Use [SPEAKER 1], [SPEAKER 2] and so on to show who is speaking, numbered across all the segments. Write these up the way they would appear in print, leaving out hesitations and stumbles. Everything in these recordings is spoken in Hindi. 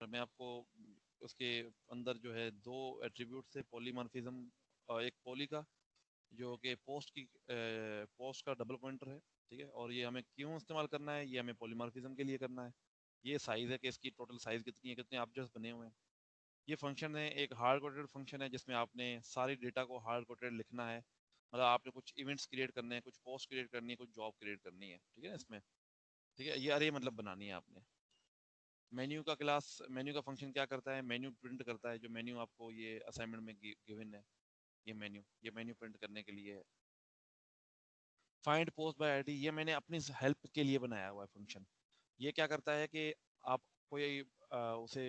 [SPEAKER 1] मैं आपको उसके अंदर जो है दो एट्रीब्यूट से पॉलीमॉर्फिज्म, एक पॉली का जो कि पोस्ट का डबल पॉइंटर है, ठीक है, और ये हमें क्यों इस्तेमाल करना है, ये हमें पॉलीमॉर्फिज्म के लिए करना है। ये साइज है कि इसकी टोटल साइज कितनी है, कितने ऑब्जेक्ट्स बने हुए हैं। ये फंक्शन है, एक हार्ड कोडेड फंक्शन है जिसमें आपने सारी डेटा को हार्ड कोडेड लिखना है। मतलब आपने कुछ इवेंट्स क्रिएट करने हैं, कुछ पोस्ट क्रिएट करनी है, कुछ जॉब क्रिएट करनी है, ठीक है ना इसमें। ठीक है, ये अरे मतलब बनानी है आपने। मेन्यू का फंक्शन क्या करता है, मेन्यू प्रिंट करता है। जो मेन्यू आपको ये असाइनमेंट में गिवन है, ये मेन्यू प्रिंट करने के लिए है। फाइंड पोस्ट बाय आईडी, ये मैंने अपनी हेल्प के लिए बनाया हुआ है फंक्शन। ये क्या करता है कि आप कोई उसे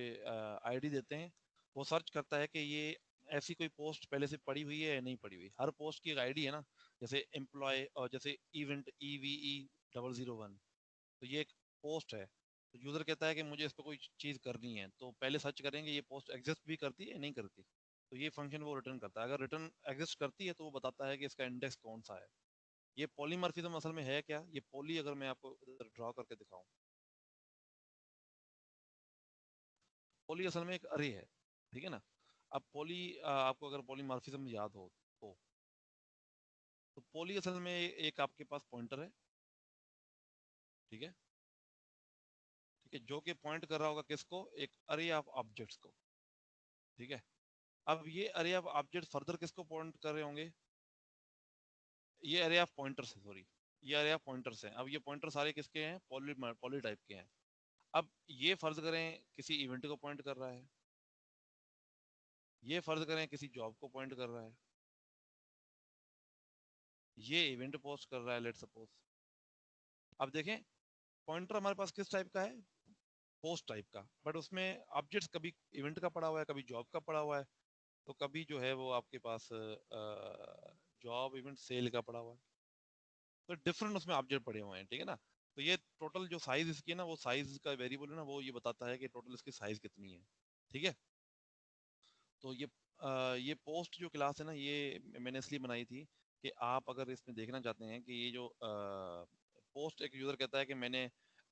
[SPEAKER 1] आईडी देते हैं, वो सर्च करता है कि ये ऐसी कोई पोस्ट पहले से पड़ी हुई है या नहीं पड़ी हुई। हर पोस्ट की एक आईडी है ना, जैसे एम्प्लॉय और जैसे इवेंट EVE 001, तो ये एक पोस्ट है। तो यूजर कहता है कि मुझे इस पर कोई चीज़ करनी है, तो पहले सर्च करेंगे ये पोस्ट एग्जिस्ट भी करती है या नहीं करती। तो ये फंक्शन वो रिटर्न करता है। अगर रिटर्न एग्जिस्ट करती है तो वो बताता है कि इसका इंडेक्स कौन सा है। ये पॉलीमॉर्फिज्म असल में है क्या, ये पॉली अगर मैं आपको ड्रॉ करके दिखाऊं, पॉली असल में एक अरे है, ठीक है ना। अब पॉली, आपको अगर पॉलीमॉर्फिज्म याद हो तो पॉली असल में एक आपके पास पॉइंटर है, ठीक है, ठीक है, जो कि पॉइंट कर रहा होगा किसको, एक अरे ऑफ ऑब्जेक्ट्स को, ठीक है। अब ये अरे ऑफ ऑब्जेक्ट फर्दर किसको पॉइंट कर रहे होंगे, ये अरे ऑफ पॉइंटर्स है, सॉरी, ये अरे ऑफ पॉइंटर्स हैं। अब ये पॉइंटर सारे किसके हैं, पॉली टाइप के हैं। अब ये फर्ज करें किसी इवेंट को पॉइंट कर रहा है, ये फर्ज करें किसी जॉब को पॉइंट कर रहा है, ये इवेंट पोस्ट कर रहा है, लेट सपोज। अब देखें, पॉइंटर हमारे पास किस टाइप का है, पोस्ट टाइप का, बट उसमें ऑब्जेक्ट्स कभी इवेंट का पड़ा हुआ है, कभी जॉब का पड़ा हुआ है, तो कभी जो है वो आपके पास जॉब इवेंट सेल का पड़ा हुआ है। तो डिफरेंट उसमें ऑब्जेक्ट पड़े हुए हैं, ठीक है ना। तो ये टोटल जो साइज इसकी है ना, वो साइज का वेरिएबल है ना, वो ये बताता है कि टोटल इसकी साइज कितनी है, ठीक है। तो ये पोस्ट जो क्लास है ना, ये मैंने इसलिए बनाई थी कि आप अगर इसमें देखना चाहते हैं कि ये जो पोस्ट, एक यूजर कहता है कि मैंने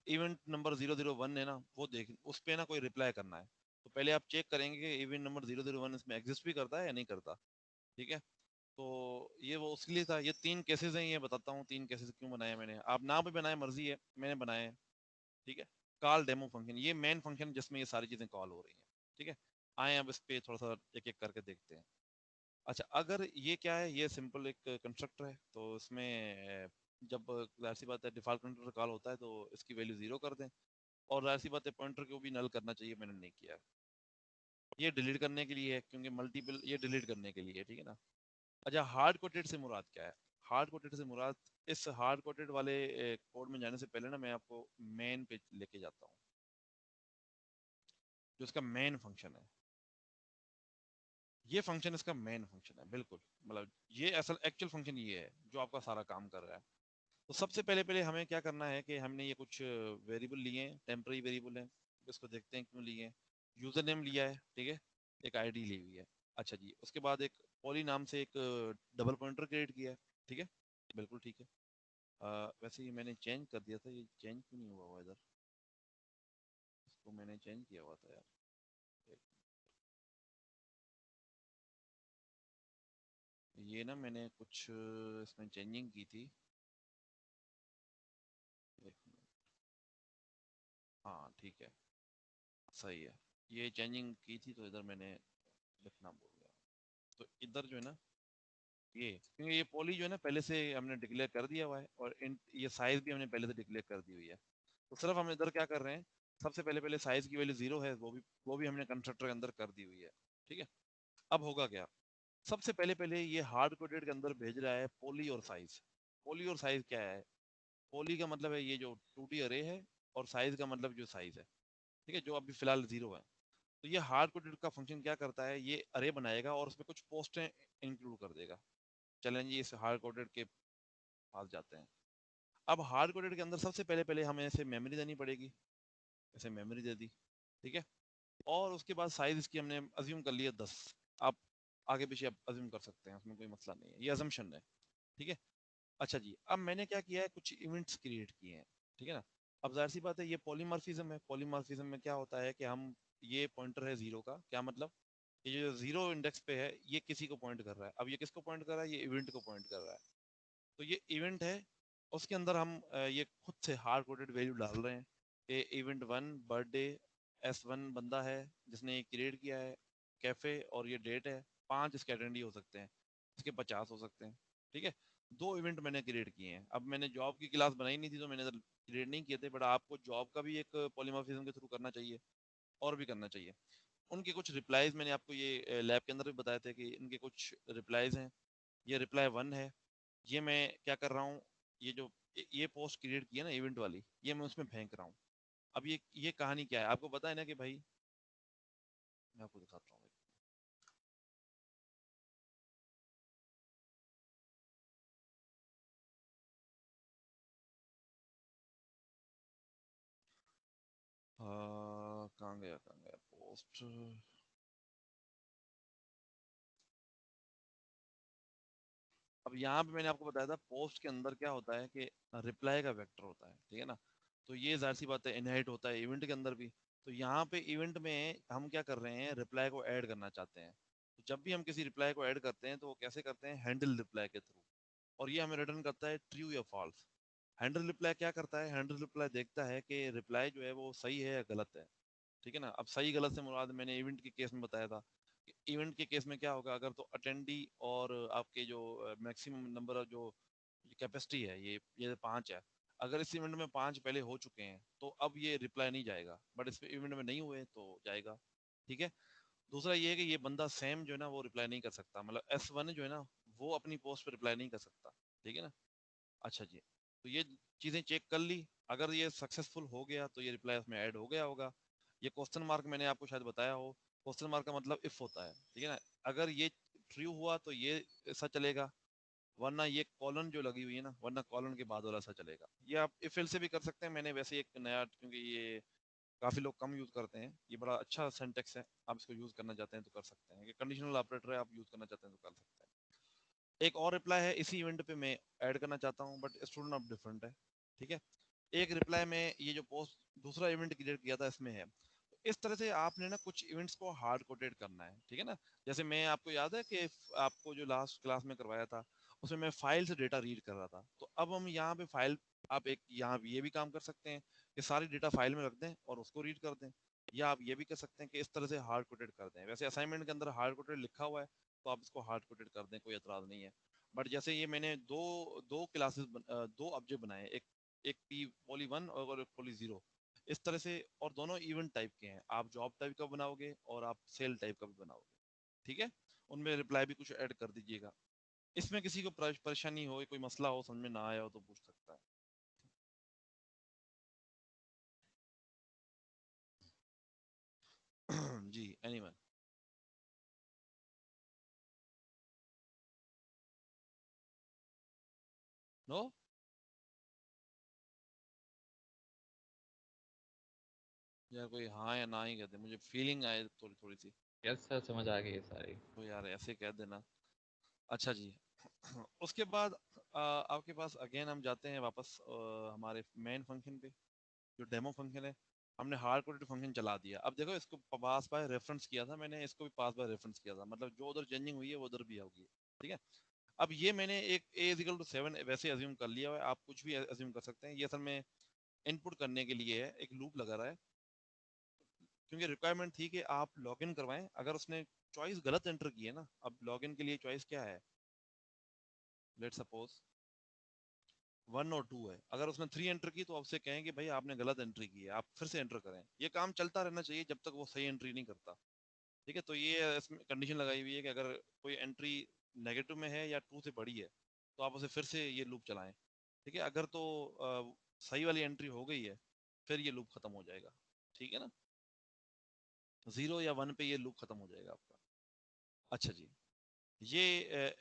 [SPEAKER 1] इवेंट नंबर 001 है ना, वो देख उस पे ना कोई रिप्लाई करना है, तो पहले आप चेक करेंगे कि इवेंट नंबर 001 इसमें एग्जिस्ट भी करता है या नहीं करता, ठीक है। तो ये वो उसके लिए था। ये 3 केसेस हैं, ये बताता हूँ 3 केसेस क्यों बनाए मैंने। आप ना भी बनाए, मर्जी है, मैंने बनाए हैं, ठीक है। कॉल डेमो फंक्शन, ये मेन फंक्शन जिसमें ये सारी चीजें कॉल हो रही हैं, ठीक है। आए अब इस पे थोड़ा सा एक एक करके देखते हैं। अच्छा, अगर ये क्या है, ये सिंपल एक कंस्ट्रक्टर है, तो इसमें जब जाहिर सी बात है डिफॉल्ट कंस्ट्रक्टर कॉल होता है तो इसकी वैल्यू 0 कर दें, और जाहिर सी बात है पॉइंटर को भी नल करना चाहिए, मैंने नहीं किया। ये डिलीट करने के लिए है, क्योंकि मल्टीपल, ये डिलीट करने के लिए है, ठीक है ना। अच्छा, हार्ड कोडेड से मुराद क्या है, हार्ड कोडेड से मुराद, इस हार्ड कोडेड वाले कोड में जाने से पहले ना मैं आपको मेन पे लेके जाता हूँ, जो इसका मेन फंक्शन है। ये फंक्शन इसका मेन फंक्शन है, बिल्कुल, मतलब ये असल एक्चुअल फंक्शन ये है जो आपका सारा काम कर रहा है। तो सबसे पहले पहले हमें क्या करना है कि हमने ये कुछ वेरिएबल लिए हैं, टेम्पररी वेरिएबल हैं, इसको देखते हैं क्यों लिए हैं। यूजर नेम लिया है, ठीक है, एक आईडी ली हुई है। अच्छा जी, उसके बाद एक पॉली नाम से एक डबल पॉइंटर क्रिएट किया है, ठीक है, बिल्कुल ठीक है। वैसे ही मैंने चेंज कर दिया था, ये चेंज क्यों नहीं हुआ हुआ इधर, इसको मैंने चेंज किया हुआ था यार। एक- ये ना मैंने कुछ इसमें चेंजिंग की थी, एक मिनट। हाँ ठीक है, सही है, ये चेंजिंग की थी तो इधर मैंने लिखना भूल गया। तो इधर जो है ना, ये क्योंकि ये पॉली जो है ना पहले से हमने डिक्लेयर कर दिया हुआ है, और ये साइज भी हमने पहले से डिक्लेयर कर दी हुई है। तो सिर्फ हम इधर क्या कर रहे हैं, सबसे पहले पहले साइज की वैल्यू 0 है, वो भी हमने कंस्ट्रक्टर के अंदर कर दी हुई है, ठीक है। अब होगा क्या, सबसे पहले पहले ये हार्ड कोडेड के अंदर भेज रहा है पॉली और साइज। पॉली और साइज क्या है, पॉली का मतलब है ये जो 2D अरे है, और साइज का मतलब जो साइज है, ठीक है, जो अभी फिलहाल 0 है। तो ये हार्ड कोडेड का फंक्शन क्या करता है, ये अरे बनाएगा और उसमें कुछ पोस्टें इंक्लूड कर देगा। चलें जी, इस हार्ड कोडेड के पास जाते हैं। अब हार्ड कोडेड के अंदर सबसे पहले पहले हमें ऐसे मेमोरी देनी पड़ेगी, ऐसे मेमोरी दे दी, ठीक है। और उसके बाद साइज इसकी हमने अज्यूम कर लिया 10। आप आगे पीछे आप अज्यूम कर सकते हैं, उसमें कोई मसला नहीं है, ये अजम्पशन है, ठीक है। अच्छा जी, अब मैंने क्या किया है, कुछ इवेंट्स क्रिएट किए हैं, ठीक है ना। अब जाहिर सी बात है ये पॉलीमॉर्फिज्म है। पॉलीमॉर्फिज्म में क्या होता है कि हम, ये पॉइंटर है जीरो का, क्या मतलब, ये जो जीरो इंडेक्स पे है ये किसी को पॉइंट कर रहा है। अब ये किसको पॉइंट कर रहा है, ये इवेंट को पॉइंट कर रहा है। तो ये इवेंट है, उसके अंदर हम ये खुद से हार्ड कोडेड वैल्यू डाल रहे हैं। ये इवेंट वन बर्थडे, S1 बंदा है जिसने ये क्रिएट किया है, कैफे, और ये डेट है। 5 इसके अटेंडी हो सकते हैं, इसके 50 हो सकते हैं। ठीक है, 2 इवेंट मैंने क्रिएट किए हैं। अब मैंने जॉब की क्लास बनाई नहीं थी तो मैंने क्रिएट नहीं किए थे, बट आपको जॉब का भी एक पॉलीमॉर्फिज्म के थ्रू करना चाहिए, और भी करना चाहिए। उनके कुछ रिप्लाईज मैंने आपको ये लैब के अंदर भी बताए थे कि इनके कुछ रिप्लाईज हैं। ये रिप्लाई वन है, ये मैं क्या कर रहा हूँ, ये जो ये पोस्ट क्रिएट की है ना इवेंट वाली, ये मैं उसमें फेंक रहा हूँ। अब ये कहानी क्या है, आपको पता है ना कि भाई, मैं आपको दिखाता हूँ। कहाँ गया पोस्ट। अब यहाँ पे मैंने आपको बताया था पोस्ट के अंदर क्या होता है कि रिप्लाई का वेक्टर होता है, ठीक है ना। तो ये जाहिर सी बात है इनहेरिट होता है इवेंट के अंदर भी। तो यहाँ पे इवेंट में हम क्या कर रहे हैं, रिप्लाई को ऐड करना चाहते हैं। तो जब भी हम किसी रिप्लाई को ऐड करते हैं तो वो कैसे करते हैं, हैंडल रिप्लाई के थ्रू। और ये हमें रिटर्न करता है ट्रू या फॉल्स। हैंडल रिप्लाई क्या करता है, हैंडल रिप्लाई देखता है कि रिप्लाई जो है वो सही है या गलत है। ठीक है ना। अब सही गलत से मुराद मैंने इवेंट के केस में बताया था। इवेंट के केस में क्या होगा, अगर तो अटेंडी और आपके जो मैक्सिमम नंबर ऑफ जो कैपेसिटी है, ये 5 है। अगर इस इवेंट में 5 पहले हो चुके हैं तो अब ये रिप्लाई नहीं जाएगा, बट इस इवेंट में नहीं हुए तो जाएगा। ठीक है। दूसरा ये है कि ये बंदा सेम जो है ना वो रिप्लाई नहीं कर सकता, मतलब S1 जो है ना वो अपनी पोस्ट पे रिप्लाई नहीं कर सकता। ठीक है ना। अच्छा जी, तो ये चीजें चेक कर ली। अगर ये सक्सेसफुल हो गया तो ये रिप्लाई उसमें ऐड हो गया होगा। ये क्वेश्चन मार्क मैंने आपको शायद बताया हो, क्वेश्चन मार्क का मतलब इफ होता है, ठीक है ना। अगर ये ट्रू हुआ तो ये ऐसा चलेगा, वरना ये कॉलन जो लगी हुई है ना, वरना कॉलन के बाद वाला सा चलेगा। ये आप इफ एल्स से भी कर सकते हैं। मैंने वैसे एक नया, क्योंकि ये काफी लोग कम यूज करते हैं, ये बड़ा अच्छा सिंटेक्स है, आप इसको यूज करना चाहते हैं तो कर सकते हैं। ये कंडीशनल ऑपरेटर है, आप यूज करना चाहते हैं तो कर सकते हैं। एक और रिप्लाई है इसी इवेंट पे मैं ऐड करना चाहता हूँ, बट स्टूडेंट ऑफ डिफरेंट है। ठीक है। एक रिप्लाई में ये जो पोस्ट दूसरा इवेंट क्रिएट किया था इसमें है। तो इस तरह से आपने ना कुछ इवेंट्स को हार्ड कोडेड करना है, ठीक है ना। जैसे मैं, आपको याद है कि आपको जो लास्ट क्लास में करवाया था उसमें मैं फाइल से डेटा रीड कर रहा था। तो अब हम यहाँ पे फाइल, आप एक यहाँ ये भी काम कर सकते हैं कि सारी डेटा फाइल में रख दें और उसको रीड कर दें। या आप ये भी कर सकते हैं कि इस तरह से हार्ड कोडेड कर दें। वैसे असाइनमेंट के अंदर हार्ड कोडेड लिखा हुआ है तो आप इसको हार्ड कोडेड कर दें, कोई एतराज नहीं है। बट जैसे ये मैंने दो दो क्लासेस दो ऑब्जेक्ट बनाए, एक एक पॉली वन और एक पॉली जीरो, इस तरह से। और दोनों इवेंट टाइप के हैं, आप जॉब टाइप का बनाओगे और आप सेल टाइप का भी बनाओगे। ठीक है। उनमें रिप्लाई भी कुछ ऐड कर दीजिएगा। इसमें किसी को परेशानी हो, कोई मसला हो, समझ में ना आया हो तो पूछ सकता है। जी, एनीवन। नो। यार कोई हाँ या ना ही कहते, मुझे फीलिंग आए थोड़ी थोड़ी सी।
[SPEAKER 2] यस सर, समझ आ गई सारी।
[SPEAKER 1] तो यार ऐसे कह देना। अच्छा जी। उसके बाद आपके पास अगेन हम जाते हैं वापस हमारे मेन फंक्शन पे, जो डेमो फंक्शन है। हमने हार्ड कोडेड फंक्शन चला दिया। अब देखो, इसको पास बाय रेफरेंस किया था मैंने, इसको भी पास बाय रेफरेंस किया था, मतलब जो उधर चेंजिंग हुई है वो उधर भी होगी। ठीक है। अब ये मैंने एक A = 7 वैसे अज्यूम कर लिया है, आप कुछ भी अज्यूम कर सकते हैं। ये असल में इनपुट करने के लिए है, एक लूप लगा रहा है, क्योंकि रिक्वायरमेंट थी कि आप लॉगिन करवाएं। अगर उसने चॉइस गलत एंटर की है ना, अब लॉगिन के लिए चॉइस क्या है, लेट सपोज 1 और 2 है। अगर उसने 3 एंटर की तो आपसे कहें कि भाई आपने गलत एंट्री की है, आप फिर से एंटर करें। ये काम चलता रहना चाहिए जब तक वो सही एंट्री नहीं करता। ठीक है। तो ये इसमें कंडीशन लगाई हुई है कि अगर कोई एंट्री नेगेटिव में है या 2 से बड़ी है तो आप उसे फिर से ये लूप चलाएं। ठीक है। अगर तो सही वाली एंट्री हो गई है फिर ये लूप खत्म हो जाएगा। ठीक है ना। 0 या 1 पे ये लूप खत्म हो जाएगा आपका। अच्छा जी। ये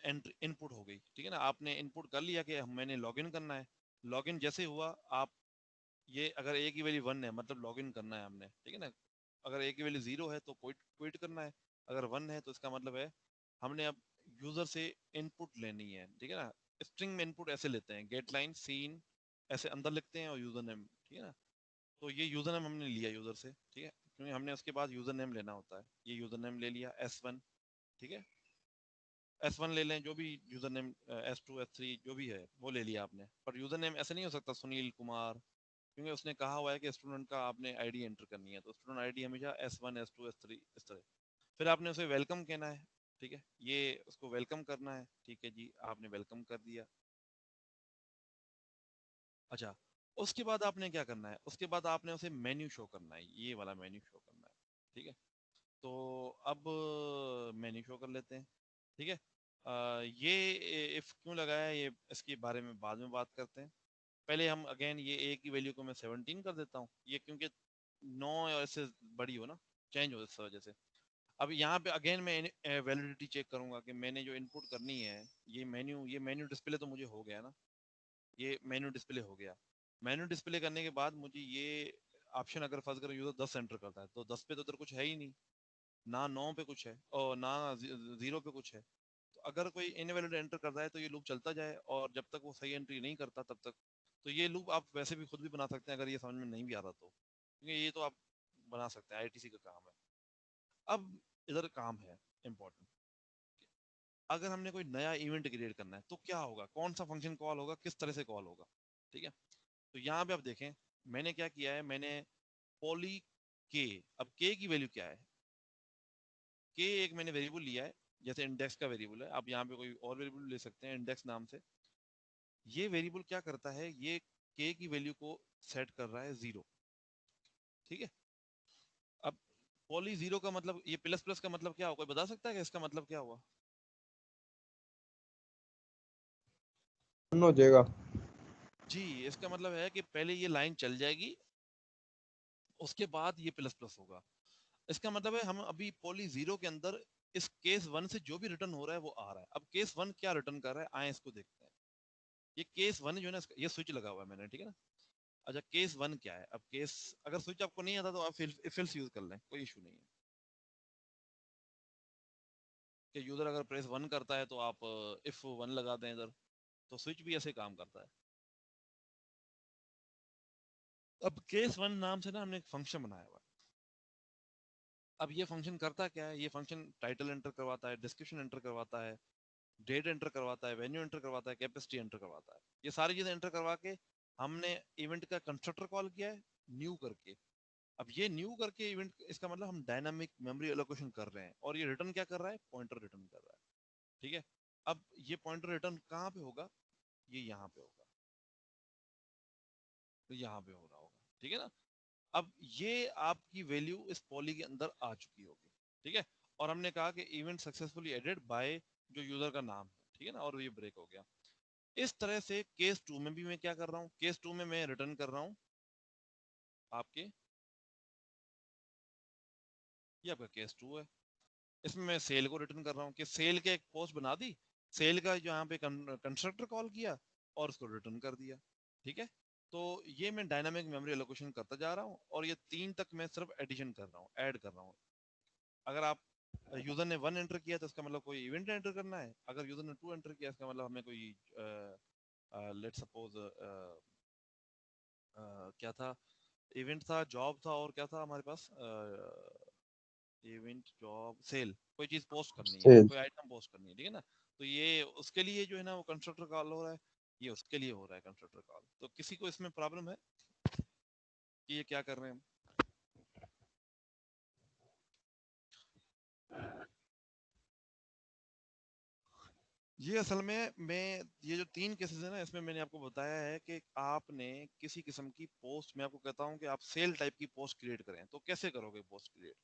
[SPEAKER 1] एंट्री इनपुट हो गई, ठीक है ना। आपने इनपुट कर लिया कि मैंने लॉगिन करना है। लॉगिन जैसे हुआ, आप ये अगर A की वैल्यू 1 है मतलब लॉगिन करना है हमने, ठीक है ना। अगर A की वैल्यू 0 है तो क्विट क्विट करना है। अगर 1 है तो इसका मतलब है हमने अब यूजर से इनपुट लेनी है। ठीक है ना। स्ट्रिंग में इनपुट ऐसे लेते हैं, गेट लाइन सीन ऐसे अंदर लिखते हैं और यूजर नेम, ठीक है ना। तो ये यूजर नेम हमने लिया यूजर से, ठीक है, क्योंकि हमने उसके बाद यूजर नेम लेना होता है। ये यूजर नेम ले लिया S1, ठीक है, S1 ले लें, जो भी यूजर नेम, S2 S3 जो भी है वो ले लिया आपने। पर यूजर नेम ऐसे नहीं हो सकता सुनील कुमार, क्योंकि उसने कहा हुआ है कि स्टूडेंट का आपने आईडी एंटर करनी है, तो स्टूडेंट आईडी हमेशा S1 S2 S3 इस तरह। फिर आपने उसे वेलकम कहना है, ठीक है, ये उसको वेलकम करना है, ठीक है जी, आपने वेलकम कर दिया। अच्छा, उसके बाद आपने क्या करना है, उसके बाद आपने उसे मेन्यू शो करना है, ये वाला मेन्यू शो करना है, ठीक है। तो अब मेन्यू शो कर लेते हैं, ठीक है। ये इफ क्यों लगाया है, ये इसके बारे में बाद में बात करते हैं। पहले हम अगेन ये ए की वैल्यू को मैं 17 कर देता हूँ, ये क्योंकि 9 और इससे बड़ी हो ना, चेंज हो इस वजह से। अब यहाँ पे अगेन मैं वैलिडिटी चेक करूंगा कि मैंने जो इनपुट करनी है, ये मेन्यू डिस्प्ले तो मुझे हो गया ना, ये मेन्यू डिस्प्ले हो गया। मेन्यू डिस्प्ले करने के बाद मुझे ये ऑप्शन, अगर फर्ज करो यूजर 10 एंटर करता है, तो 10 पे तो उधर कुछ है ही नहीं, ना 9 पे कुछ है और ना 0 पे कुछ है। तो अगर कोई इनवैलिड एंटर करता है तो ये लूप चलता जाए, और जब तक वो सही एंट्री नहीं करता तब तक। तो ये लूप आप वैसे भी खुद भी बना सकते हैं, अगर ये समझ में नहीं भी आता तो, क्योंकि ये तो आप बना सकते हैं, आईटीसी का काम है। अब इधर काम है इम्पोर्टेंट, अगर हमने कोई नया इवेंट क्रिएट करना है तो क्या होगा, कौन सा फंक्शन कॉल होगा, किस तरह से कॉल होगा, ठीक है। तो यहाँ पे आप देखें, मैंने क्या किया है, मैंने पॉली के, अब के की वैल्यू क्या है, के एक मैंने वेरिएबल लिया है, जैसे इंडेक्स का वेरिएबल है, आप यहाँ पे कोई और वेरिएबल ले सकते हैं इंडेक्स नाम से। ये वेरिएबल क्या करता है, ये के की वैल्यू को सेट कर रहा है 0, ठीक है। अब पॉली 0 का मतलब, ये प्लस प्लस का मतलब क्या होगा, कोई बता सकता है कि इसका मतलब क्या हुआ।
[SPEAKER 3] हो जाएगा।
[SPEAKER 1] जी, इसका मतलब है कि पहले ये लाइन चल जाएगी, उसके बाद ये प्लस प्लस होगा। इसका मतलब है हम अभी पॉली 0 के अंदर इस केस 1 से जो भी रिटर्न हो रहा है वो आ रहा है। अब केस 1 क्या रिटर्न कर रहा है, आए इसको देखते हैं। ये केस 1 जो है ना, ये स्विच लगा हुआ है मैंने, ठीक है ना। अच्छा, केस 1 क्या है, अब केस, अगर स्विच आपको नहीं आता तो आप इफ एल्स यूज कर लें, कोई इशू नहीं है। कि यूजर अगर प्रेस 1 करता है तो आप इफ 1 लगा दें इधर, तो स्विच भी ऐसे काम करता है। अब केस 1 नाम से ना हमने एक फंक्शन बनाया हुआ है। अब ये फंक्शन करता क्या है, ये फंक्शन टाइटल एंटर करवाता है, डिस्क्रिप्शन एंटर करवाता है, डेट एंटर करवाता है, वेन्यू एंटर करवाता है, कैपेसिटी एंटर करवाता है। ये सारी चीजें एंटर करवा के हमने इवेंट का कंस्ट्रक्टर कॉल किया है न्यू करके। अब ये न्यू करके इवेंट, इसका मतलब हम डायनामिक मेमोरी एलोकेशन कर रहे हैं, और ये रिटर्न क्या कर रहा है, पॉइंटर रिटर्न कर रहा है, ठीक है। अब ये पॉइंटर रिटर्न कहाँ पे होगा, ये यहाँ पे होगा, तो यहाँ पे हो रहा होगा, ठीक है ना। अब ये आपकी वैल्यू इस पॉली के अंदर आ चुकी होगी, ठीक है। और हमने कहा कि इवेंट सक्सेसफुली एडेड बाय जो यूजर का नाम है, ठीक है ना, और ये ब्रेक हो गया। इस तरह से केस 2 में भी मैं क्या कर रहा हूँ, केस 2 में मैं रिटर्न कर रहा हूँ आपके, ये आपका केस 2 है। इसमें मैं सेल को रिटर्न कर रहा हूँ कि सेल के एक पोस्ट बना दी, सेल का जो यहाँ पे कंस्ट्रक्टर कॉल किया और उसको रिटर्न कर दिया, ठीक है। तो ये मैं डायनामिक मेमोरी एलोकेशन करता जा रहा हूँ, और ये 3 तक मैं सिर्फ एडिशन कर रहा हूँ, ऐड कर रहा हूँ। अगर आप यूजर ने 1 एंटर किया तो इसका मतलब कोई इवेंट एंटर करना है, अगर यूजर ने 2 एंटर किया इसका मतलब हमें कोई लेट सपोज क्या था, इवेंट था, जॉब था, और क्या था हमारे पास, इवेंट, जॉब, सेल, कोई चीज पोस्ट करनी है,
[SPEAKER 3] सेल।
[SPEAKER 1] कोई आइटम पोस्ट करनी है, ठीक है ना। तो ये उसके लिए जो है ना वो कंस्ट्रक्टर कॉल हो रहा है, ये उसके लिए हो रहा है कंस्ट्रक्टर कॉल। तो किसी को इसमें प्रॉब्लम है कि ये क्या कर रहे हैं हम। ये असल में मैं, ये जो 3 केसेस है ना, इसमें मैंने आपको बताया है कि आपने किसी किस्म की पोस्ट, मैं आपको कहता हूँ कि आप सेल टाइप की पोस्ट क्रिएट करें, तो कैसे करोगे पोस्ट क्रिएट।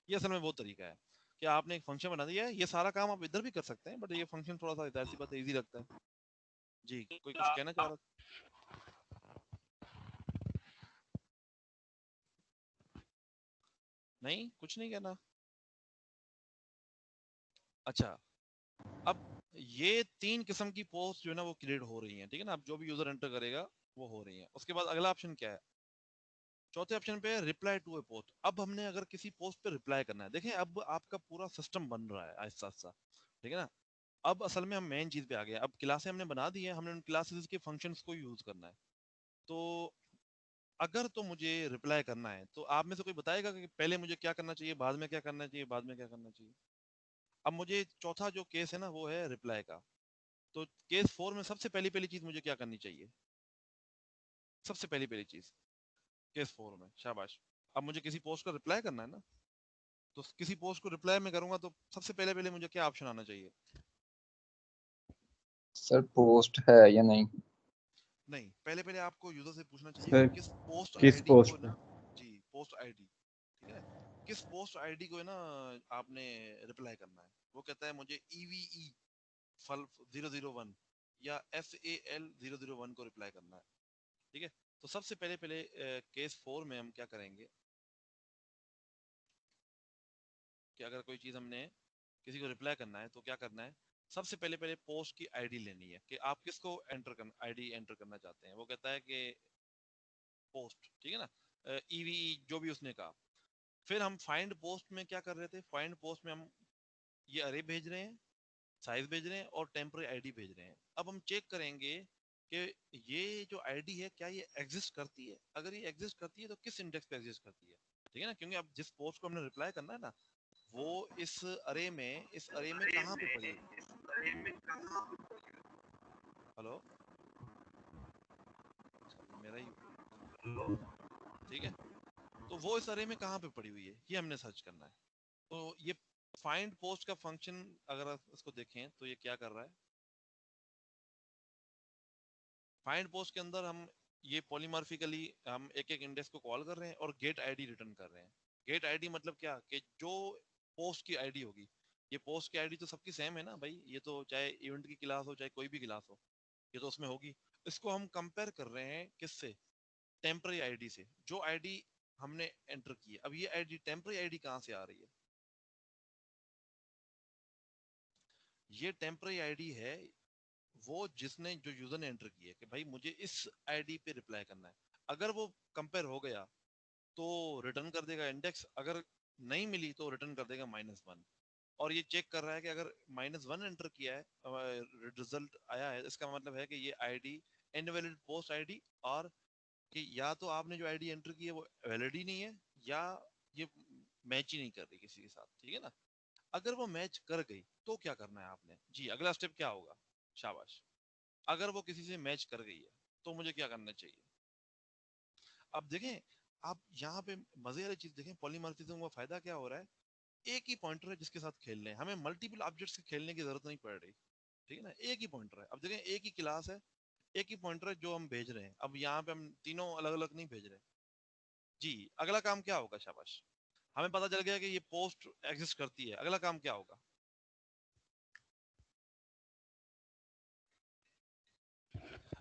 [SPEAKER 1] ये असल में वो तरीका है कि आपने एक फंक्शन बना दिया है, ये सारा काम आप इधर भी कर सकते हैं, बट ये फंक्शन थोड़ा सा, जाहिर सी बात है, ईजी लगता है। जी, कोई कुछ कहना चाह रहा था। नहीं, कुछ नहीं कहना। अच्छा, अब ये 3 किस्म की पोस्ट जो है ना वो क्रिएट हो रही हैं, ठीक है ना। अब जो भी यूजर एंटर करेगा वो हो रही है। उसके बाद अगला ऑप्शन क्या है, चौथे ऑप्शन पे रिप्लाई टू ए पोस्ट। अब हमने अगर किसी पोस्ट पे रिप्लाई करना है, देखें अब आपका पूरा सिस्टम बन रहा है आहिस्ता आहिस्ता, ठीक है ना। अब असल में हम मेन चीज पे आ गए, अब क्लासें हमने बना दी है, हमने उन क्लासेस के फंक्शंस को यूज करना है। तो अगर तो मुझे रिप्लाई करना है तो आप में से कोई बताएगा कि पहले मुझे क्या करना चाहिए, बाद में क्या करना चाहिए, बाद में क्या करना चाहिए। अब मुझे चौथा जो केस है ना वो है रिप्लाई का। तो केस 4 में सबसे पहली पहली चीज मुझे क्या करनी चाहिए, सबसे पहली पहली चीज केस 4 में, शाबाश। अब मुझे किसी पोस्ट का रिप्लाई करना है ना, तो किसी पोस्ट को रिप्लाई में करूंगा तो सबसे पहले पहले मुझे क्या ऑप्शन आना चाहिए।
[SPEAKER 3] सर पोस्ट है या नहीं?
[SPEAKER 1] नहीं, पहले पहले आपको यूजर से पूछना चाहिए कि
[SPEAKER 4] सर
[SPEAKER 1] किस पोस्ट
[SPEAKER 4] किस
[SPEAKER 1] आईडी को
[SPEAKER 4] पोस्ट
[SPEAKER 1] ना,
[SPEAKER 4] पे?
[SPEAKER 1] जी पोस्ट आईडी, ठीक है, किस पोस्ट आईडी को है ना आपने रिप्लाई करना है। वो कहता है मुझे ईवीई फल 001 या FAL 001 को रिप्लाई करना है, ठीक है। तो सबसे पहले पहले केस 4 में हम क्या करेंगे कि अगर कोई चीज हमने किसी को रिप्लाई करना है तो क्या करना है, सबसे पहले पहले पोस्ट की आईडी लेनी है कि आप किसको एंटर करना, आईडी एंटर करना चाहते हैं। वो कहता है कि पोस्ट, ठीक है ना, ईवीई जो भी उसने कहा। फिर हम फाइंड पोस्ट में क्या कर रहे थे, फाइंड पोस्ट में हम ये अरे भेज रहे हैं, साइज भेज रहे हैं और टेम्पररी आईडी भेज रहे हैं। अब हम चेक करेंगे कि ये जो आईडी है क्या ये एग्जिस्ट करती है। अगर ये एग्जिस्ट करती है तो किस इंडेक्स पे एग्जिस्ट करती है, ठीक है ना, क्योंकि अब जिस पोस्ट को हमने रिप्लाई करना है ना वो इस अरे में कहाँ पे पड़ी हुई। हेलो, अच्छा ये मेरा ही, ठीक है। तो वो इस अरे में कहाँ पे पड़ी हुई है ये हमने सर्च करना है। तो ये फाइंड पोस्ट का फंक्शन अगर आप इसको देखें तो ये क्या कर रहा है, फाइंड पोस्ट के अंदर हम ये पॉलीमॉर्फिकली हम एक एक इंडेक्स को कॉल कर रहे हैं और गेट आईडी रिटर्न कर रहे हैं। गेट आईडी मतलब क्या कि जो पोस्ट की आईडी होगी, ये पोस्ट की आईडी तो सबकी सेम है ना भाई, ये तो चाहे इवेंट की क्लास हो चाहे कोई भी क्लास हो, ये तो उसमें होगी। इसको हम कंपेयर कर रहे हैं किससे, टेम्पररी आईडी से, जो आईडी हमने एंटर की है। अब ये आईडी टेम्पररी आईडी कहाँ से आ रही है, ये टेम्पररी आईडी है वो जिसने जो यूजर ने एंटर की है कि भाई मुझे इस आईडी पे रिप्लाई करना है। अगर वो कंपेयर हो गया तो रिटर्न कर देगा इंडेक्स, अगर नहीं मिली तो रिटर्न कर देगा -1। और ये चेक कर रहा है कि अगर -1 एंटर किया है, रिजल्ट आया है, इसका मतलब है कि ये आईडी इनवैलिड पोस्ट आईडी, और कि या तो आपने जो आईडी एंटर की है वो वैलिड ही नहीं है या ये मैच ही नहीं कर रही किसी के साथ, ठीक है ना। अगर वो मैच कर गई तो क्या करना है आपने, जी अगला स्टेप क्या होगा, शाबाश। अगर वो किसी से मैच कर गई है तो मुझे क्या करना चाहिए। अब देखें, आप यहाँ पे मजे वाली चीज देखें, पॉलीमॉर्फिज्म का फायदा क्या हो रहा है, एक ही पॉइंटर है जिसके साथ खेलने हैं, हमें मल्टीपल ऑब्जेक्ट्स से खेलने की जरूरत नहीं पड़ रही, ठीक है ना, एक ही पॉइंटर है। अब देखें एक ही क्लास है, एक ही पॉइंटर है जो हम भेज रहे हैं। अब यहाँ पे हम तीनों अलग अलग नहीं भेज रहे। जी अगला काम क्या होगा, शाबाश, हमें पता चल गया कि ये पोस्ट एग्जिस्ट करती है, अगला काम क्या होगा।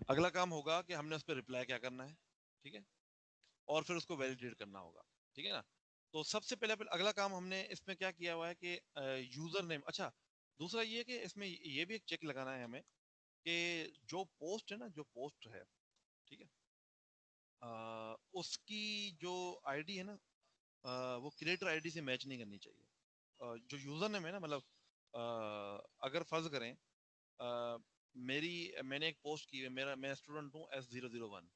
[SPEAKER 1] अगला काम होगा कि हमने उस पर रिप्लाई क्या करना है, ठीक है, और फिर उसको वैलिडेट करना होगा, ठीक है ना। तो सबसे पहले अगला काम हमने इसमें क्या किया हुआ है कि यूजर नेम, अच्छा दूसरा ये कि इसमें ये भी एक चेक लगाना है हमें कि जो पोस्ट है ना, जो पोस्ट है, ठीक है, उसकी जो आईडी है ना, वो क्रिएटर आईडी से मैच नहीं करनी चाहिए। जो यूजर नेम है ना, मतलब अगर फर्ज करें मेरी मैंने एक पोस्ट की है, मेरा मैं स्टूडेंट हूँ S001,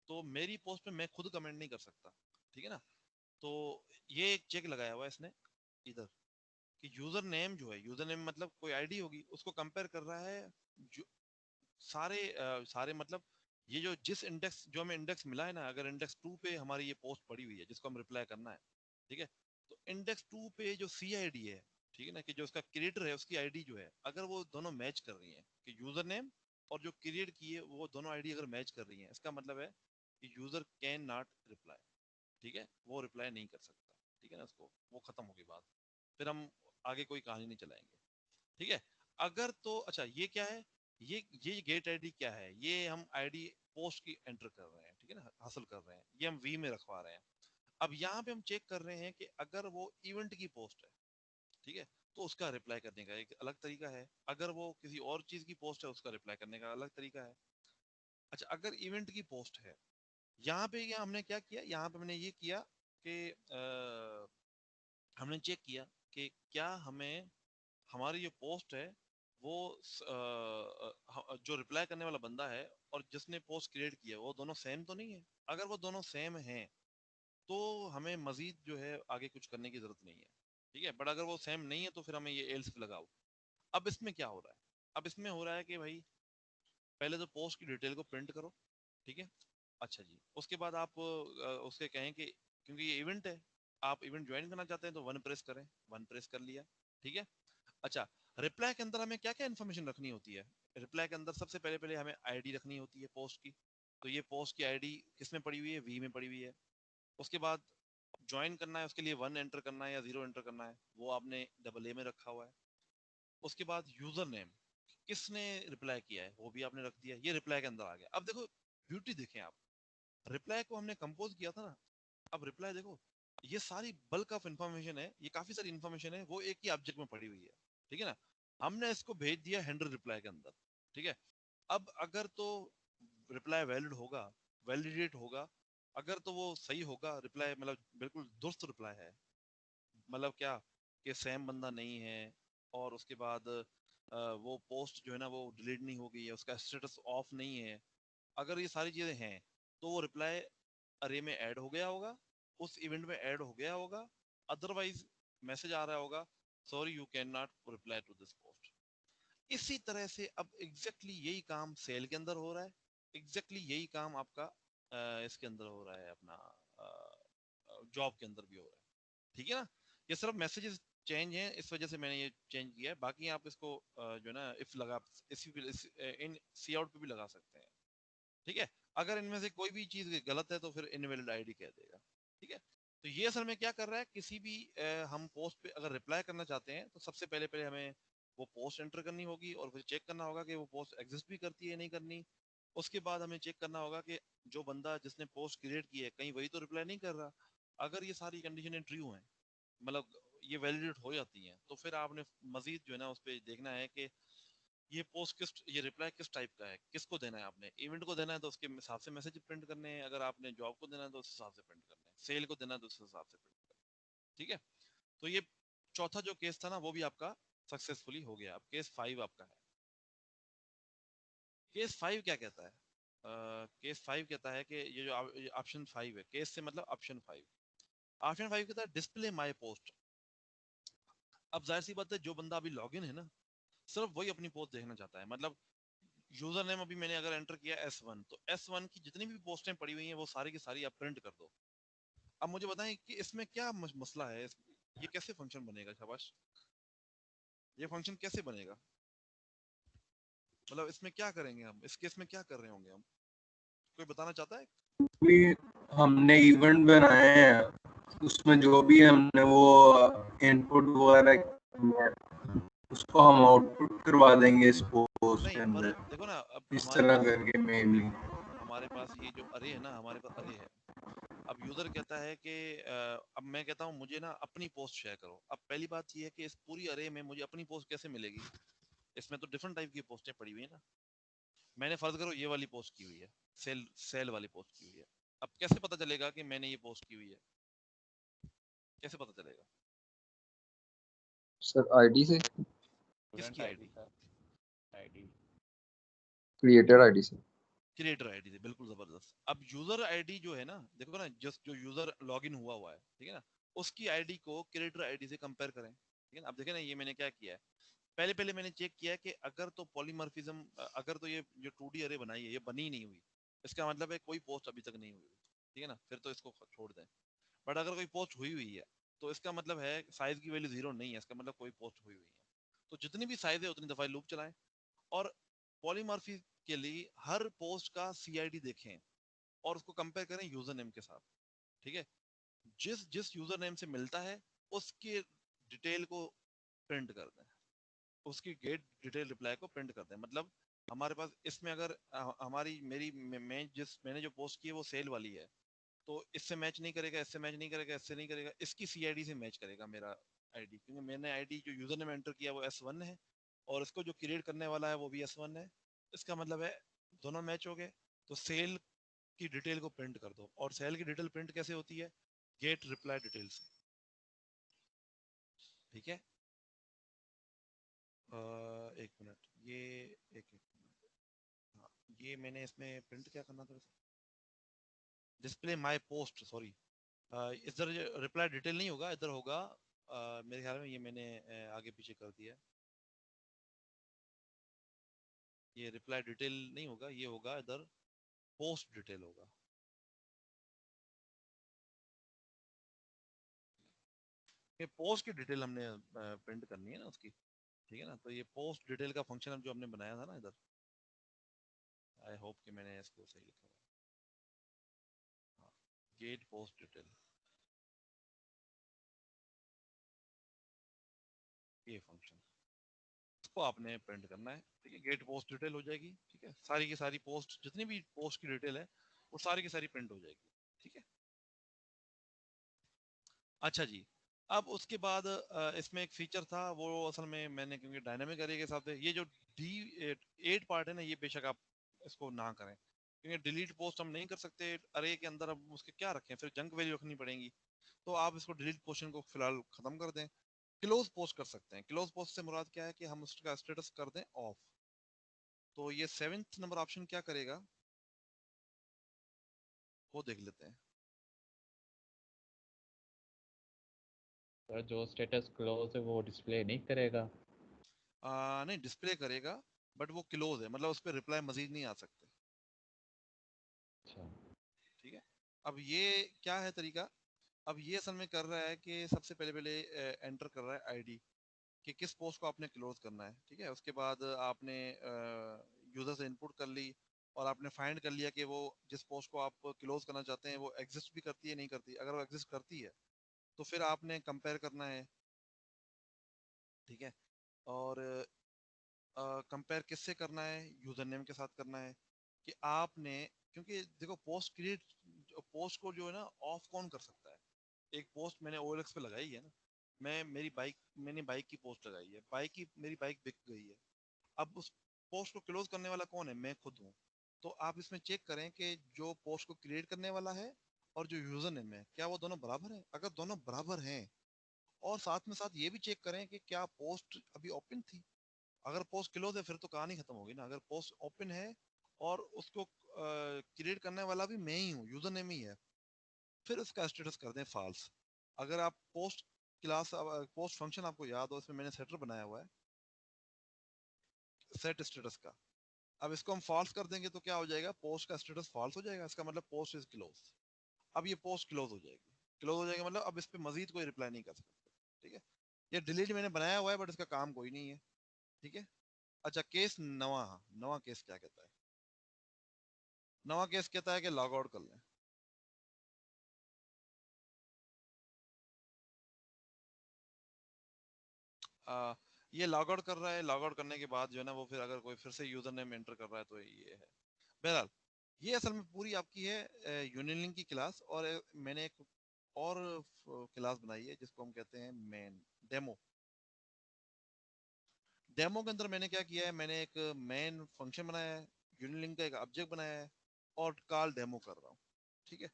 [SPEAKER 1] तो मेरी पोस्ट पे मैं खुद कमेंट नहीं कर सकता, ठीक है ना। तो ये एक चेक लगाया हुआ है इसने इधर कि यूजर नेम जो है, यूजर नेम मतलब कोई आईडी होगी, उसको कंपेयर कर रहा है जो सारे मतलब ये जो जिस इंडेक्स जो हमें इंडेक्स मिला है ना, अगर इंडेक्स 2 पे हमारी ये पोस्ट पड़ी हुई है जिसको हम रिप्लाई करना है, ठीक है, तो इंडेक्स 2 पे जो सी आई डी है, ठीक है ना, कि जो उसका क्रिएटर है उसकी आईडी जो है, अगर वो दोनों मैच कर रही है कि यूजर नेम और जो क्रिएट की है वो दोनों आईडी अगर मैच कर रही है, इसका मतलब है कि यूजर कैन नॉट रिप्लाई, ठीक है, वो रिप्लाई नहीं कर सकता, ठीक है ना, उसको वो खत्म होगी बात, फिर हम आगे कोई कहानी नहीं चलाएंगे, ठीक है। अगर तो अच्छा ये क्या है, ये गेट आईडी क्या है, ये हम आईडी पोस्ट की एंटर कर रहे हैं, ठीक है ना, हासिल कर रहे हैं, ये हम वी में रखवा रहे हैं। अब यहाँ पे हम चेक कर रहे हैं कि अगर वो इवेंट की पोस्ट है, ठीक है, तो उसका रिप्लाई करने का एक अलग तरीका है, अगर वो किसी और चीज की पोस्ट है उसका रिप्लाई करने का अलग तरीका है। अच्छा अगर इवेंट की पोस्ट है, यहाँ पे हमने क्या किया, यहाँ पे हमने ये किया कि हमने चेक किया कि क्या हमें हमारी जो पोस्ट है वो जो रिप्लाई करने वाला बंदा है और जिसने पोस्ट क्रिएट किया वो दोनों सेम तो नहीं है। अगर वो दोनों सेम हैं तो हमें मजीद जो है आगे कुछ करने की जरूरत नहीं है, ठीक है। बट अगर वो सेम नहीं है तो फिर हमें ये एल्स लगाओ। अब इसमें क्या हो रहा है? अब इसमें हो रहा है कि भाई पहले तो पोस्ट की डिटेल को प्रिंट करो, ठीक है। अच्छा जी, उसके बाद आप उसके कहें कि क्योंकि ये इवेंट है, आप इवेंट ज्वाइन करना चाहते हैं तो वन प्रेस करें, वन प्रेस कर लिया, ठीक है। अच्छा, रिप्लाई के अंदर हमें क्या क्या इन्फॉर्मेशन रखनी होती है? रिप्लाई के अंदर सबसे पहले पहले हमें आईडी रखनी होती है पोस्ट की। तो ये पोस्ट की आईडी किस में पड़ी हुई है? वी में पड़ी हुई है। उसके बाद ज्वाइन करना है, उसके लिए वन एंटर करना है या जीरो एंटर करना है, वो आपने डबल ए में रखा हुआ है। उसके बाद यूजर नेम, किसने रिप्लाई किया है वो भी आपने रख दिया, ये रिप्लाई के अंदर आ गया। अब देखो ब्यूटी देखें आप, रिप्लाई को हमने कंपोज किया था ना, अब रिप्लाई देखो, ये सारी बल्क ऑफ इन्फॉर्मेशन है, ये काफी सारी इन्फॉर्मेशन है, वो एक ही ऑब्जेक्ट में पड़ी हुई है, ठीक है ना। हमने इसको भेज दिया हैंडल रिप्लाई के अंदर, ठीक है। अब अगर तो रिप्लाई वैलिड होगा, वैलिडेट होगा, अगर तो वो सही होगा रिप्लाई, मतलब बिल्कुल दुरुस्त रिप्लाई है, मतलब क्या कि सेम बंदा नहीं है, और उसके बाद वो पोस्ट जो है ना वो डिलीट नहीं हो गई है, उसका स्टेटस ऑफ नहीं है, अगर ये सारी चीजें हैं तो वो रिप्लाई अरे में ऐड हो गया होगा, उस इवेंट में ऐड हो गया होगा। अदरवाइज मैसेज आ रहा होगा, sorry you can not reply to this post. इसी तरह से अब एग्जैक्टली यही काम सेल के अंदर हो रहा है, एग्जैक्टली यही काम आपका इसके अंदर हो रहा है, अपना जॉब के अंदर भी हो रहा है, ठीक है ना। ये सिर्फ मैसेजेस चेंज हैं, इस वजह से मैंने ये चेंज किया है। बाकी आप इसको जो है ना इफ लगा, इन सी आउट पे भी लगा सकते हैं, ठीक है। अगर इनमें से कोई भी चीज गलत है तो फिर इनवैलिड आईडी कह देगा, ठीक है। तो ये असल में क्या कर रहा है, किसी भी हम पोस्ट पे अगर रिप्लाई करना चाहते हैं तो सबसे पहले पहले हमें वो पोस्ट एंटर करनी होगी और फिर चेक करना होगा कि वो पोस्ट एग्जिस्ट भी करती है नहीं करनी। उसके बाद हमें चेक करना होगा कि जो बंदा जिसने पोस्ट क्रिएट की है कहीं वही तो रिप्लाई नहीं कर रहा। अगर ये सारी कंडीशनें ट्रू हैं, मतलब ये वैलिडेट हो जाती हैं, तो फिर आपने मजीद जो है ना उस पर देखना है कि ये पोस्ट किस, ये रिप्लाई किस टाइप का है, किसको देना है। आपने इवेंट को देना है तो उसके हिसाब से मैसेज प्रिंट करने हैं, अगर आपने जॉब को देना है तो उस हिसाब से प्रिंट करने हैं, सेल को देना है तो उस हिसाब से प्रिंट करना है, ठीक है। तो ये चौथा जो केस था ना वो भी आपका सक्सेसफुली हो गया। अब केस 5 आपका है। केस 5 क्या कहता है? केस 5 कहता है कि ये जो ऑप्शन 5 है, केस से मतलब ऑप्शन 5, ऑप्शन 5 कहता है डिस्प्ले माय पोस्ट। अब जाहिर सी बात है, जो बंदा अभी लॉग इन है ना, सिर्फ वही अपनी पोस्ट देखना चाहता है। मतलब यूजर नेम अभी मैंने अगर एंटर किया S1, तो S1 की जितनी भी पोस्टें पड़ी हुई हैं वो सारी की सारी आप प्रिंट कर दो। अब मुझे बताएं कि इसमें क्या मसला है, ये कैसे फंक्शन बनेगा? शाबाश, ये फंक्शन कैसे बनेगा, मतलब इसमें क्या करेंगे हम, इस केस में क्या कर रहे होंगे हम? कोई बताना चाहता है?
[SPEAKER 4] भी हमने इवेंट बनाए हैं, उसमें जो भी हमने वो इनपुट वगैरह किया है, उसको हम आउटपुट करवा देंगे इस पोस्ट के
[SPEAKER 1] नहीं, पर
[SPEAKER 4] अंदर,
[SPEAKER 1] देखो ना, अब
[SPEAKER 4] इस
[SPEAKER 1] हमारे
[SPEAKER 4] तरह
[SPEAKER 1] पास,
[SPEAKER 4] करके मेनली।
[SPEAKER 1] देखो हमारे पास ये जो अरे है ना, हमारे पास अरे है। अब यूजर कहता है कि अब मैं कहता हूँ मुझे ना अपनी पोस्ट शेयर करो। अब पहली बात ये है कि इस पूरी अरे में मुझे अपनी पोस्ट कैसे मिलेगी? इसमें तो डिफरेंट टाइप की पोस्टें पड़ी हुई है ना। मैंने फर्ज करो ये वाली पोस्ट की हुई है, सेल सेल वाली पोस्ट की हुई है। अब कैसे पता चलेगा कि मैंने ये पोस्ट की हुई है? कैसे पता चलेगा?
[SPEAKER 3] सर आईडी से,
[SPEAKER 1] किसकी आईडी?
[SPEAKER 2] आईडी
[SPEAKER 3] क्रिएटर आईडी से।
[SPEAKER 1] क्रिएटर आईडी से, बिल्कुल जबरदस्त। अब यूजर आईडी जो है ना, देखो ना, जस्ट जो यूजर लॉगिन हुआ है, ठीक है ना, उसकी आईडी को क्रिएटर आईडी से कंपेयर करें, ठीक है ना। अब देखें ना, ये मैंने क्या किया है, पहले पहले मैंने चेक किया कि अगर तो पॉलीमॉर्फिज्म, अगर तो ये जो 2D अरे बनाई है ये बनी ही नहीं हुई, इसका मतलब है कोई पोस्ट अभी तक नहीं हुई, ठीक है ना, फिर तो इसको छोड़ दें। बट अगर कोई पोस्ट हुई हुई है तो इसका मतलब है साइज की वैल्यू 0 नहीं है, इसका मतलब कोई पोस्ट हुई हुई है। तो जितनी भी साइज है उतनी दफा लूप चलाएं, और पॉलीमॉर्फी के लिए हर पोस्ट का CID देखें और उसको कंपेयर करें यूजर नेम के साथ, ठीक है। जिस जिस यूजर नेम से मिलता है उसके डिटेल को प्रिंट कर दें, उसकी गेट डिटेल रिप्लाई को प्रिंट करते हैं। मतलब हमारे पास इसमें अगर हमारी मेरी मैंने जो पोस्ट की है वो सेल वाली है, तो इससे मैच नहीं करेगा, इससे मैच नहीं करेगा, इससे नहीं करेगा, इसकी CID से मैच करेगा मेरा आईडी, क्योंकि मैंने आईडी जो यूजर ने एंटर किया वो S1 है, और इसको जो क्रिएट करने वाला है वो भी S1 है। इसका मतलब है दोनों मैच हो गए। तो सेल की डिटेल को प्रिंट कर दो, और सेल की डिटेल प्रिंट कैसे होती है? गेट रिप्लाई डिटेल से, ठीक है। एक मिनट, ये एक मिनट, हाँ ये मैंने इसमें प्रिंट क्या करना था, डिस्प्ले माय पोस्ट, सॉरी इधर रिप्लाई डिटेल नहीं होगा, इधर होगा मेरे ख्याल में, ये मैंने आगे पीछे कर दिया, ये रिप्लाई डिटेल नहीं होगा, ये होगा इधर पोस्ट डिटेल होगा। ये पोस्ट की डिटेल हमने प्रिंट करनी है ना उसकी, ठीक है ना, तो ये पोस्ट डिटेल का फंक्शन जो हमने बनाया था ना इधर, आई होप कि मैंने इसको सही लिखा हुआ है, गेट पोस्ट डिटेल, ये फंक्शन इसको आपने प्रिंट करना है, ठीक है, गेट पोस्ट डिटेल हो जाएगी, ठीक है, सारी की सारी पोस्ट, जितनी भी पोस्ट की डिटेल है वो सारी की सारी प्रिंट हो जाएगी, ठीक है। अच्छा जी, अब उसके बाद इसमें एक फीचर था, वो असल में मैंने, क्योंकि डायनामिक अरे के हिसाब से ये जो डी 8 पार्ट है ना, ये बेशक आप इसको ना करें, क्योंकि डिलीट पोस्ट हम नहीं कर सकते अरे के अंदर, अब उसके क्या रखें, फिर जंक वैल्यू रखनी पड़ेगी, तो आप इसको डिलीट पोर्शन को फिलहाल खत्म कर दें, क्लोज पोस्ट कर सकते हैं। क्लोज पोस्ट से मुराद क्या है कि हम उसका स्टेटस कर दें ऑफ, तो ये 7th नंबर ऑप्शन क्या करेगा वो देख लेते हैं।
[SPEAKER 2] सर जो स्टेटस क्लोज है वो डिस्प्ले नहीं करेगा?
[SPEAKER 1] नहीं डिस्प्ले करेगा, बट वो क्लोज है, मतलब उस पर रिप्लाई मजीद नहीं आ सकते,
[SPEAKER 2] अच्छा।
[SPEAKER 1] ठीक है। अब ये क्या है तरीका, अब ये असल में कर रहा है कि सबसे पहले पहले एंटर कर रहा है आईडी कि किस पोस्ट को आपने क्लोज करना है, ठीक है, उसके बाद आपने यूजर से इनपुट कर ली, और आपने फाइंड कर लिया कि वो जिस पोस्ट को आप क्लोज करना चाहते हैं वो एग्जिस्ट भी करती है नहीं करती, अगर वो एग्जिस्ट करती है तो फिर आपने कंपेयर करना है, ठीक है, और कंपेयर किससे करना है, यूजर नेम के साथ करना है कि आपने, क्योंकि देखो पोस्ट क्रिएट, पोस्ट को जो है ना ऑफ कौन कर सकता है, एक पोस्ट मैंने OLX पे लगाई है ना, मैंने बाइक की पोस्ट लगाई है, मेरी बाइक बिक गई है, अब उस पोस्ट को क्लोज करने वाला कौन है, मैं खुद हूँ, तो आप इसमें चेक करें कि जो पोस्ट को क्रिएट करने वाला है और जो यूजर नेम है क्या वो दोनों बराबर है, अगर दोनों बराबर हैं, और साथ में साथ ये भी चेक करें कि क्या पोस्ट अभी ओपन थी, अगर पोस्ट क्लोज है फिर तो कहानी खत्म होगी ना, अगर पोस्ट ओपन है और उसको क्रिएट करने वाला भी मैं ही हूँ, यूजर नेम ही है, फिर उसका स्टेटस कर दें फॉल्स। अगर आप पोस्ट क्लास, पोस्ट फंक्शन आपको याद हो, इसमें मैंने सेटर बनाया हुआ है सेट स्टेटस का, अब इसको हम फॉल्स कर देंगे तो क्या हो जाएगा, पोस्ट का स्टेटस फॉल्स हो जाएगा, इसका मतलब पोस्ट इज क्लोज, अब ये पोस्ट क्लोज हो जाएगी, क्लोज हो जाएगा मतलब अब इस पे मजीद कोई रिप्लाई नहीं कर सकता, ठीक है, ये डिलीट मैंने बनाया हुआ है बट इसका काम कोई नहीं है, ठीक है। अच्छा केस नवा, नवा केस क्या कहता है, नवा केस कहता है कि लॉग आउट कर लें, आ, ये लॉग आउट कर रहा है, लॉग आउट करने के बाद जो है ना वो फिर अगर कोई फिर से यूजर नेम एंटर कर रहा है तो ये है, बहरहाल ये असल में पूरी आपकी है यूनियन की क्लास, और मैंने एक और क्लास बनाई है जिसको हम कहते हैं मेन डेमो। डेमो के अंदर मैंने क्या किया है, मैंने एक मेन फंक्शन बनाया है, यूनिलिंक का एक ऑब्जेक्ट बनाया है, और कॉल डेमो कर रहा हूँ, ठीक है,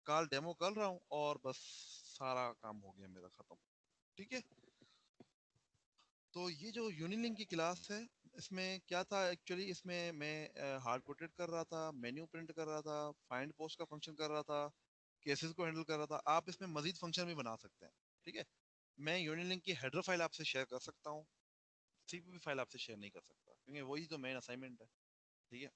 [SPEAKER 1] कॉल डेमो कर रहा हूँ और बस सारा काम हो गया मेरा खत्म, ठीक है। तो ये जो यूनिलिंक की क्लास है, इसमें क्या था एक्चुअली, इसमें मैं हार्ड कोडेड कर रहा था, मेन्यू प्रिंट कर रहा था, फाइंड पोस्ट का फंक्शन कर रहा था, केसेस को हैंडल कर रहा था, आप इसमें मजीद फंक्शन भी बना सकते हैं, ठीक है। मैं यूनिलिंक की हेडर फाइल आपसे शेयर कर सकता हूँ, सीपीपी फाइल आपसे शेयर नहीं कर सकता, क्योंकि वही तो मेन असाइनमेंट है, ठीक है,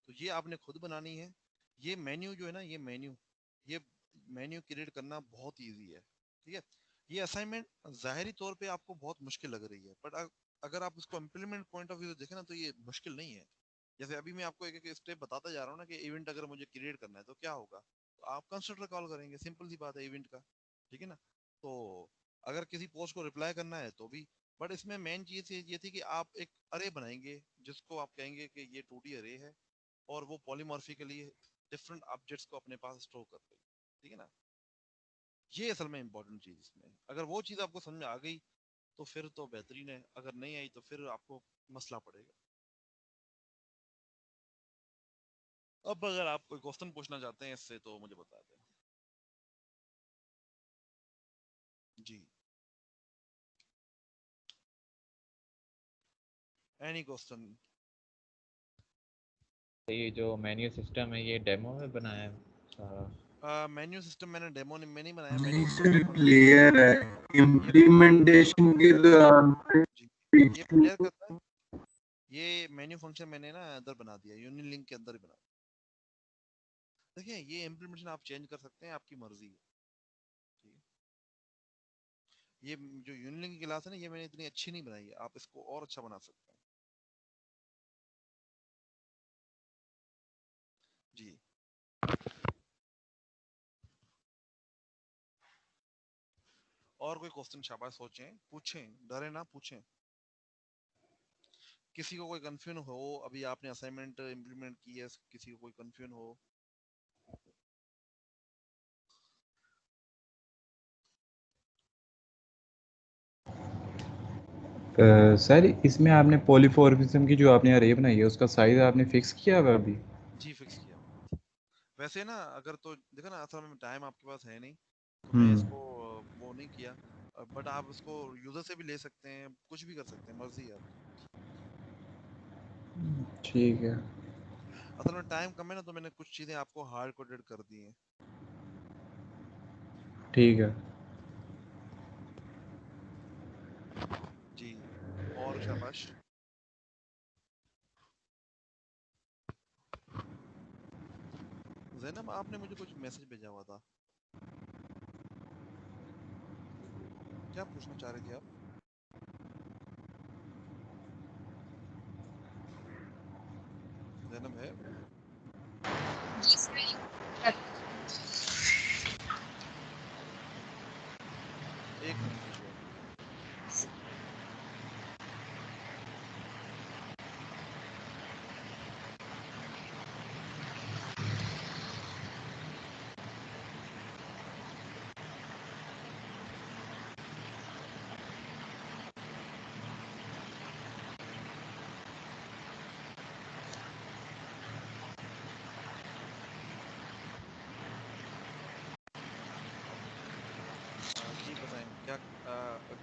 [SPEAKER 1] तो ये आपने खुद बनानी है। ये मेन्यू जो है ना, ये मेन्यू क्रिएट करना बहुत ईजी है, ठीक है। ये असाइनमेंट जाहिरी तौर पे आपको बहुत मुश्किल लग रही है, बट अगर आप उसको इम्प्लीमेंट पॉइंट ऑफ व्यू से देखें ना तो ये मुश्किल नहीं है। जैसे अभी मैं आपको एक एक स्टेप बताता जा रहा हूँ ना कि इवेंट अगर मुझे क्रिएट करना है तो क्या होगा, तो आप कंस्ट्रक्टर कॉल करेंगे, सिंपल सी बात है इवेंट का, ठीक है ना। तो अगर किसी पोस्ट को रिप्लाई करना है तो भी, बट इसमें मेन चीज ये थी कि आप एक अरे बनाएंगे जिसको आप कहेंगे कि ये 2D अरे है, और वो पॉलीमॉर्फिकली डिफरेंट ऑब्जेक्ट्स को अपने पास स्टोर कर रही है, ठीक है ना। ये असल में इंपॉर्टेंट चीज इसमें है। अगर वो चीज आपको समझ में आ गई तो फिर तो बेहतरीन है, अगर नहीं आई तो फिर आपको मसला पड़ेगा। अब अगर आप कोई क्वेश्चन पूछना चाहते हैं इससे तो मुझे बता दें। जी एनी क्वेश्चन?
[SPEAKER 2] ये जो मेन्यू सिस्टम है ये डेमो में बनाया है सारा?
[SPEAKER 1] मेन्यू सिस्टम मैंने डेमो में नहीं बनाया,
[SPEAKER 4] नहीं
[SPEAKER 1] मेन्यू
[SPEAKER 4] सर,
[SPEAKER 1] सिस्टम
[SPEAKER 4] क्लियर है। इम्प्लीमेंटेशन के दौरान
[SPEAKER 1] ये क्लियर करता है। ये मेन्यू फंक्शन मैंने ना अंदर बना दिया, यूनियन लिंक के अंदर ही बना दिया। देखिए ये इम्प्लीमेंटेशन आप चेंज कर सकते हैं, आपकी मर्जी है। ठीक है, ये जो यूनियन लिंक की क्लास है ना, ये मैंने इतनी अच्छी नहीं बनाई है, आप इसको और अच्छा बना सकते हैं। जी और कोई क्वेश्चन शाबाश सोचें, पूछें, डरे ना, पूछें। किसी को कोई कंफ्यूजन हो, अभी आपने असाइनमेंट इम्प्लीमेंट की है, किसी को कोई कंफ्यूजन हो?
[SPEAKER 2] सर इसमें आपने पॉलीमॉर्फिज्म की जो आपने अरे बनाई है उसका साइज आपने फिक्स किया हुआ अभी?
[SPEAKER 1] जी फिक्स किया हुआ। वैसे ना अगर तो देखो ना, असल में टाइम आपके पास है नहीं, तो मैं इसको वो नहीं किया, बट आप इसको यूजर से भी ले सकते हैं, कुछ भी कर सकते हैं, मर्जी है आपकी।
[SPEAKER 2] ठीक है।
[SPEAKER 1] असल में टाइम कम है ना, तो मैंने कुछ चीजें आपको हार्ड कोडेड कर दी हैं।
[SPEAKER 2] ठीक है।
[SPEAKER 1] जी और शाबाश। जैनब आपने मुझे कुछ मैसेज भेजा हुआ था, क्या पूछना चाह रही थी आप? जैनब है? एक मिनट दीजिए। जी बताएं,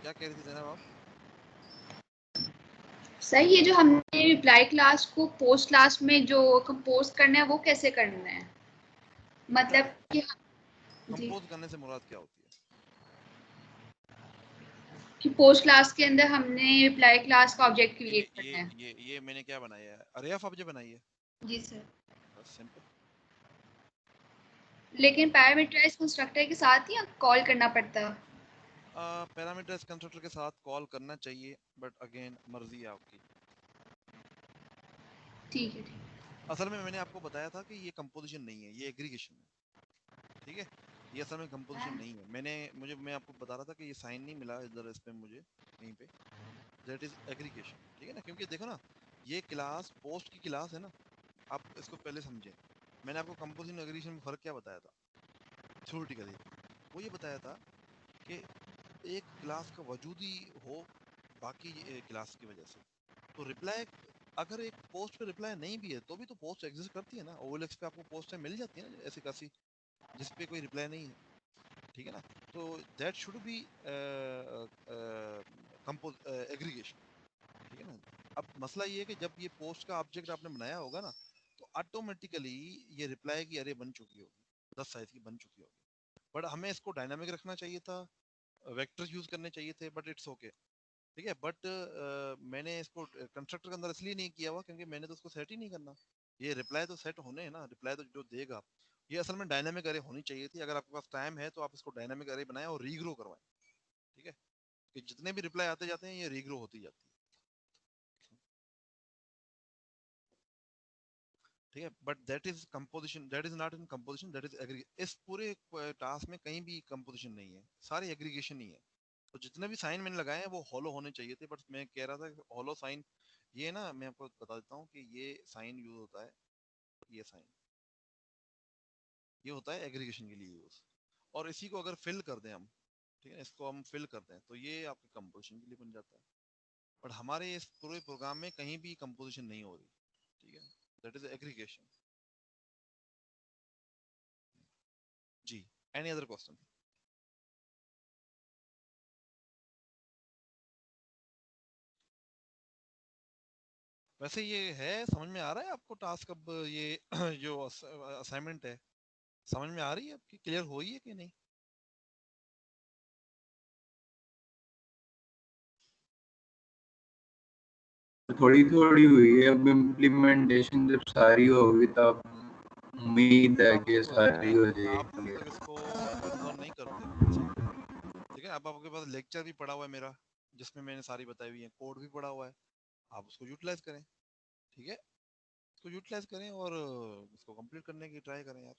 [SPEAKER 1] क्या कह रही थी जैनब आप?
[SPEAKER 5] सर ये जो हमने रिप्लाई क्लास को पोस्ट क्लास में जो कंपोज करना है वो कैसे करना है, मतलब कि जी
[SPEAKER 1] कंपोज करने से मुराद क्या होती है?
[SPEAKER 5] कि पोस्ट क्लास के अंदर हमने रिप्लाई क्लास का ऑब्जेक्ट
[SPEAKER 1] ये
[SPEAKER 5] क्रिएट
[SPEAKER 1] ये
[SPEAKER 5] करना है।
[SPEAKER 1] ये मैंने क्या बनाया है, अरे ऑफ ऑब्जेक्ट बनाई है,
[SPEAKER 5] जी सर,
[SPEAKER 1] बस सिंपल।
[SPEAKER 5] लेकिन पैरामीटराइज कंस्ट्रक्टर के साथ ही कॉल करना पड़ता है।
[SPEAKER 1] पैरामीटर्स कंस्ट्रक्टर के साथ कॉल करना चाहिए, बट अगेन मर्जी है आपकी।
[SPEAKER 5] ठीक है, ठीक
[SPEAKER 1] असल में मैंने आपको बताया था कि ये कंपोजिशन नहीं है, ये एग्रीगेशन है। ठीक है, ये असल में कंपोजिशन नहीं है। मैं आपको बता रहा था कि ये साइन नहीं मिला इधर इस पे मुझे कहीं पे, दैट इज एग्रीगेशन। ठीक है ना, क्योंकि देखो ना, ये क्लास पोस्ट की क्लास है ना, आप इसको पहले समझें। मैंने आपको कंपोजिशन एग्रीगेशन में फर्क क्या बताया था थ्योरेटिकली? वो ये बताया था कि एक क्लास का वजूद ही हो बाकी क्लास की वजह से। तो रिप्लाई, अगर एक पोस्ट पे रिप्लाई नहीं भी है तो भी तो पोस्ट एग्जिस्ट करती है ना, ओएलएक्स पे आपको पोस्टें मिल जाती है ना ऐसी खासी, जिस पे कोई रिप्लाई नहीं है। ठीक है ना, तो that should be compose aggregation. ठीक है ना, अब मसला ये है कि जब ये पोस्ट का ऑब्जेक्ट आपने बनाया होगा ना, तो ऑटोमेटिकली ये रिप्लाई की अरे बन चुकी होगी, 10 साइज की बन चुकी होगी। बट हमें इसको डायनामिक रखना चाहिए था, वेक्टर्स यूज करने चाहिए थे, बट इट्स ओके। ठीक है, बट मैंने इसको कंस्ट्रक्टर के अंदर इसलिए नहीं किया हुआ क्योंकि मैंने तो उसको सेट ही नहीं करना। ये रिप्लाई तो सेट होने हैं ना, रिप्लाई तो जो देगा, ये असल में डायनामिक अरे होनी चाहिए थी। अगर आपके पास टाइम है तो आप इसको डायनामिक अरे बनाएं और रीग्रो करवाएं। ठीक है, कि जितने भी रिप्लाई आते जाते हैं ये रीग्रो होती जाती है। ठीक है, but that is composition, that is not in composition, that is aggregation. इस पूरे टास्क में कहीं भी कंपोजिशन नहीं है, सारे एग्रीगेशन ही है। तो जितने भी साइन मैंने लगाए हैं वो हॉलो होने चाहिए थे, बट मैं कह रहा था कि हॉलो साइन, ये ना मैं आपको बता देता हूँ कि ये साइन यूज होता है, ये साइन ये होता है एग्रीगेशन के लिए यूज। और इसी को अगर फिल कर दें हम, ठीक है, इसको हम फिल करते हैं तो ये आपके कंपोजिशन के लिए बन जाता है। बट हमारे इस पूरे प्रोग्राम में कहीं भी कंपोजिशन नहीं हो रही। ठीक है, दैट इज एग्रीगेशन। जी, एनी अदर क्वेश्चन? वैसे ये है, समझ में आ रहा है आपको टास्क? अब ये जो असाइनमेंट है समझ में आ रही है आपकी? क्लियर हो ही है कि नहीं?
[SPEAKER 4] थोड़ी थोड़ी हुई है, अब इम्प्लीमेंटेशन जब सारी होगी तब उम्मीद है कि सारी हो
[SPEAKER 1] आप
[SPEAKER 4] जाएगी।
[SPEAKER 1] मतलब इसको इग्नोर नहीं करते हो? अच्छा, ठीक है। अब आपके पास लेक्चर भी पड़ा हुआ है मेरा, जिसमें मैंने सारी बताई हुई है, कोड भी पड़ा हुआ है, आप उसको यूटिलाइज करें। ठीक है, इसको यूटिलाइज करें और इसको कंप्लीट करने की ट्राई करें यार।